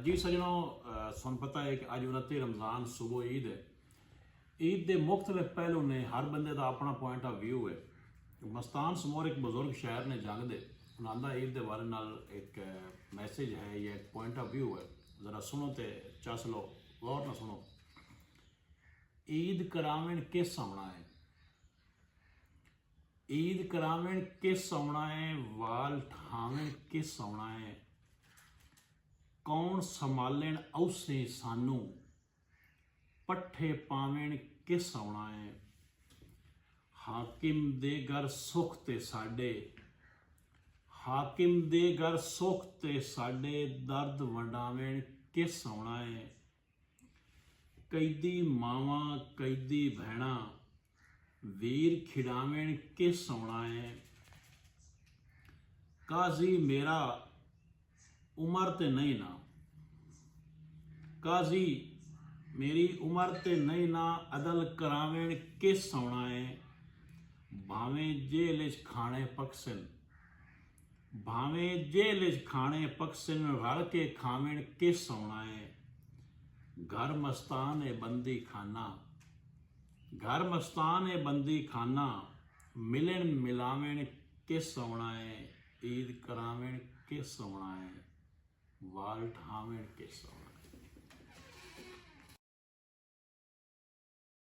जी सजनों, सुन पता है कि अज 29 रमज़ान सुबह ईद है। ईद के मुख्तलिफ पहलू ने, हर बंदे का अपना पॉइंट ऑफ व्यू है। मस्तान समोर एक बजुर्ग शायर ने जंग दे उन्होंने ईद के बारे नाल एक मैसेज है या एक पॉइंट ऑफ व्यू है, ज़रा सुनो तो चस लो, गौर ना सुनो। ईद करावें किस आउना है, ईद करावें किस आउना है, वाल ठावें किस आउना है, कौन संभालें औसे सानू, पट्ठे पावें किस आउना है, हाकिम दे घर सुख ते साडे, हाकिम दे घर सुख ते साडे, दर्द वंडावें किस आउना है, कैदी मावां कैदी भैणा, वीर खिड़ावें किस आउना है, काजी मेरा उमर ते नहीं ना, काजी मेरी उमर ते नहीं ना, अदल करावें किस आउना है, भावें जेल च खाने पकसन, भावें जेल च खाने पकसन, रल के खावें किस आउना है, घर मस्तान है बंदी खाना, घर मस्तान है बंदी खाना, मिलन मिलावें किस आउना है, ईद करावें किस आउना है, वाल ठावें किस आउना है।